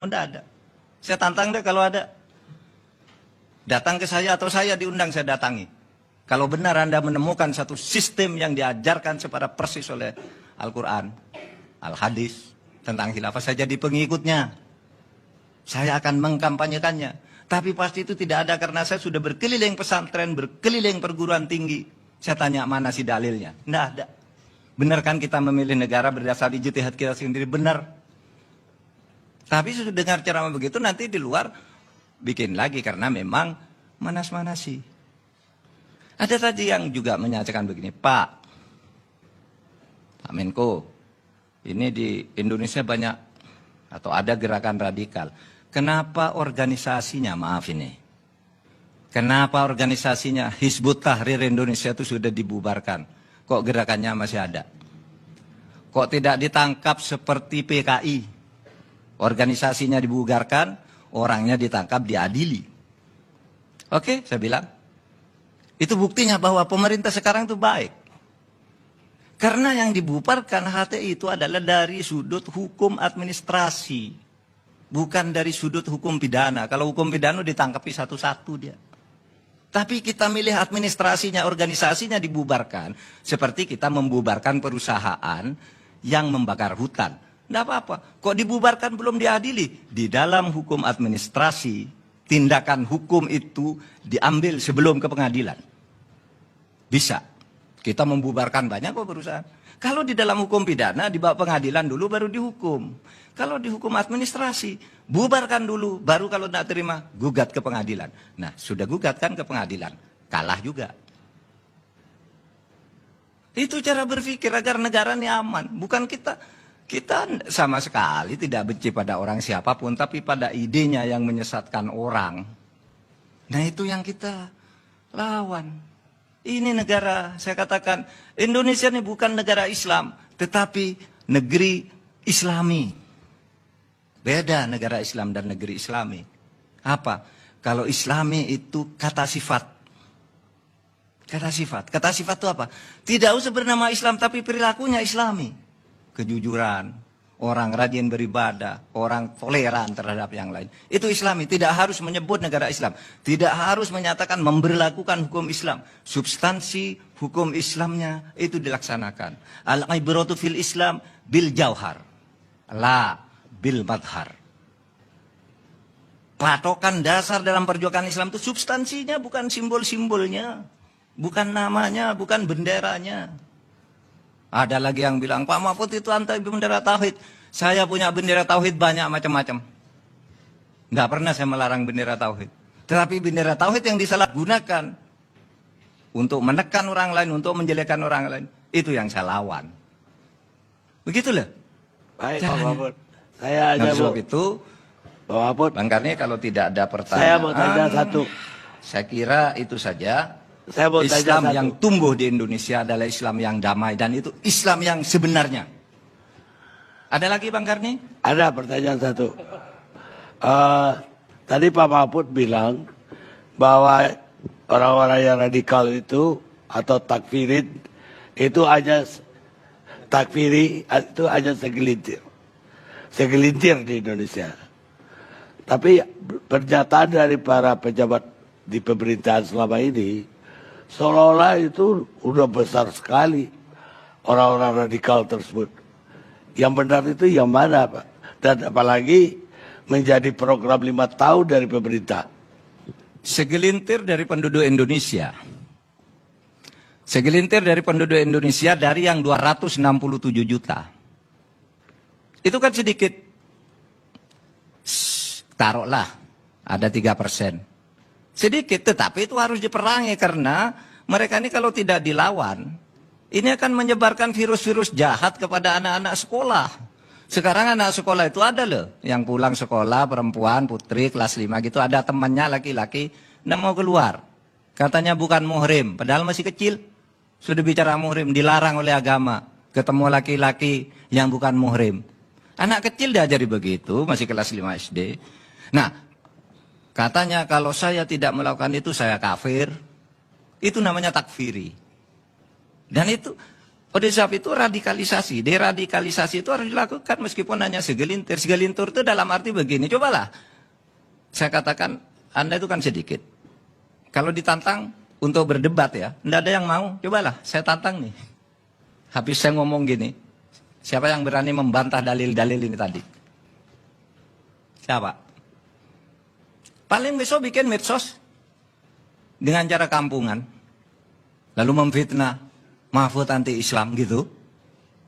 Enggak ada. Saya tantang deh kalau ada. Datang ke saya atau saya diundang, saya datangi. Kalau benar Anda menemukan satu sistem yang diajarkan secara persis oleh Al-Quran, Al-Hadis, tentang khilafah, saya jadi pengikutnya. Saya akan mengkampanyekannya. Tapi pasti itu tidak ada karena saya sudah berkeliling pesantren, berkeliling perguruan tinggi. Saya tanya mana sih dalilnya? Tidak ada. Benar kan kita memilih negara berdasar ijtihad kita sendiri? Benar. Tapi sudah dengar ceramah begitu nanti di luar bikin lagi karena memang manas-manasi. Ada tadi yang juga menyatakan begini, Pak Menko, ini di Indonesia banyak atau ada gerakan radikal. Kenapa organisasinya, maaf ini, kenapa organisasinya Hizbut Tahrir Indonesia itu sudah dibubarkan? Kok gerakannya masih ada? Kok tidak ditangkap seperti PKI? Organisasinya dibubarkan, orangnya ditangkap, diadili. Oke, saya bilang. Itu buktinya bahwa pemerintah sekarang itu baik. Karena yang dibubarkan HTI itu adalah dari sudut hukum administrasi. Bukan dari sudut hukum pidana. Kalau hukum pidana ditangkapi satu-satu dia. Tapi kita milih administrasinya, organisasinya dibubarkan. Seperti kita membubarkan perusahaan yang membakar hutan. Tidak apa-apa. Kok dibubarkan belum diadili? Di dalam hukum administrasi, tindakan hukum itu diambil sebelum ke pengadilan. Bisa. Kita membubarkan banyak kok perusahaan. Kalau di dalam hukum pidana, dibawa pengadilan dulu baru dihukum. Kalau di hukum administrasi, bubarkan dulu. Baru kalau tidak terima, gugat ke pengadilan. Nah, sudah gugat kan ke pengadilan. Kalah juga. Itu cara berpikir agar negara ini aman. Bukan kita sama sekali tidak benci pada orang siapapun, tapi pada idenya yang menyesatkan orang. Nah itu yang kita lawan. Ini negara, saya katakan, Indonesia ini bukan negara Islam, tetapi negeri Islami. Beda negara Islam dan negeri Islami. Apa? Kalau Islami itu kata sifat. Kata sifat. Kata sifat itu apa? Tidak usah bernama Islam, tapi perilakunya Islami. Kejujuran. Orang rajin beribadah, orang toleran terhadap yang lain. Itu Islami, tidak harus menyebut negara Islam. Tidak harus menyatakan memberlakukan hukum Islam. Substansi hukum Islamnya itu dilaksanakan. Al-ibratu fil Islam bil jauhar, la bil madhar. Patokan dasar dalam perjuangan Islam itu substansinya, bukan simbol-simbolnya. Bukan namanya, bukan benderanya. Ada lagi yang bilang, Pak Mahfud itu anti bendera tauhid. Saya punya bendera tauhid banyak macam-macam. Nggak pernah saya melarang bendera tauhid. Tetapi bendera tauhid yang disalahgunakan untuk menekan orang lain, untuk menjelekkan orang lain, itu yang saya lawan. Begitulah. Baik, Pak Mahfud. Saya aja sebab itu, Pak Mahfud, Bang Karni, kalau tidak ada pertanyaan, saya mau tanya satu. Saya kira itu saja. Saya mau Islam tanya yang satu. tumbuh di Indonesia adalah Islam yang damai. Dan itu Islam yang sebenarnya. Ada lagi Bang Karni? Ada pertanyaan satu. Tadi Pak Mahfud bilang bahwa orang-orang yang radikal itu atau takfirin itu hanya takfiri itu hanya segelintir. Segelintir di Indonesia. Tapi pernyataan dari para pejabat di pemerintahan selama ini seolah-olah itu udah besar sekali orang-orang radikal tersebut. Yang benar itu yang mana, Pak? Dan apalagi menjadi program 5 tahun dari pemerintah. Segelintir dari penduduk Indonesia. Segelintir dari penduduk Indonesia dari yang 267 juta. Itu kan sedikit. Taruhlah ada 3%. Sedikit, tetapi itu harus diperangi karena mereka ini kalau tidak dilawan, ini akan menyebarkan virus-virus jahat kepada anak-anak sekolah. Sekarang anak sekolah itu ada loh, yang pulang sekolah, perempuan, putri, kelas 5 gitu, ada temannya laki-laki, tidak mau keluar. Katanya bukan muhrim, padahal masih kecil. Sudah bicara muhrim, dilarang oleh agama. Ketemu laki-laki yang bukan muhrim. Anak kecil diajari begitu, masih kelas 5 SD. Nah, katanya kalau saya tidak melakukan itu saya kafir. Itu namanya takfiri. Dan itu Odesaf itu radikalisasi. Deradikalisasi itu harus dilakukan meskipun hanya segelintir. Segelintir itu dalam arti begini. Cobalah. Saya katakan, Anda itu kan sedikit. Kalau ditantang untuk berdebat ya, tidak ada yang mau. Cobalah, saya tantang nih. Habis saya ngomong gini, siapa yang berani membantah dalil-dalil ini tadi? Siapa? Paling besok bikin medsos dengan cara kampungan. Lalu memfitnah. Mahfud anti-Islam gitu.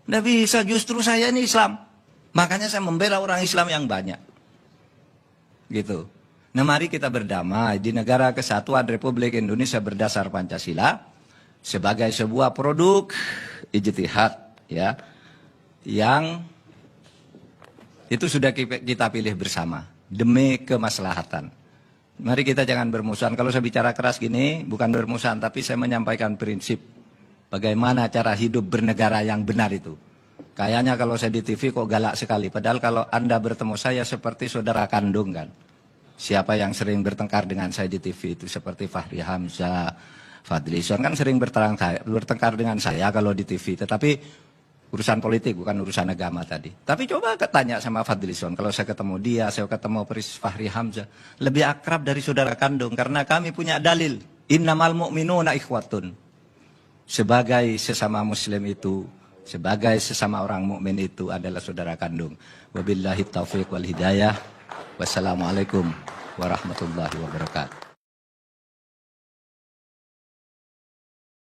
Nggak bisa, justru saya ini Islam. Makanya saya membela orang Islam yang banyak. Gitu. Nah mari kita berdamai di negara kesatuan Republik Indonesia berdasar Pancasila. Sebagai sebuah produk ijtihad ya. Yang itu sudah kita pilih bersama. Demi kemaslahatan. Mari kita jangan bermusuhan. Kalau saya bicara keras gini, bukan bermusuhan. Tapi saya menyampaikan prinsip. Bagaimana cara hidup bernegara yang benar itu. Kayaknya kalau saya di TV kok galak sekali. Padahal kalau Anda bertemu saya seperti saudara kandung kan. Siapa yang sering bertengkar dengan saya di TV itu seperti Fahri Hamzah, Fadlizon kan sering bertengkar dengan saya kalau di TV. Tetapi urusan politik bukan urusan agama tadi. Tapi coba tanya sama Fadlizon. Kalau saya ketemu dia, saya ketemu Fahri Hamzah. Lebih akrab dari saudara kandung. Karena kami punya dalil. Innamal mu'minuna ikhwatun. Sebagai sesama muslim itu, sebagai sesama orang mukmin itu adalah saudara kandung. Wabillahi taufiq wal hidayah. Wassalamualaikum warahmatullahi wabarakatuh.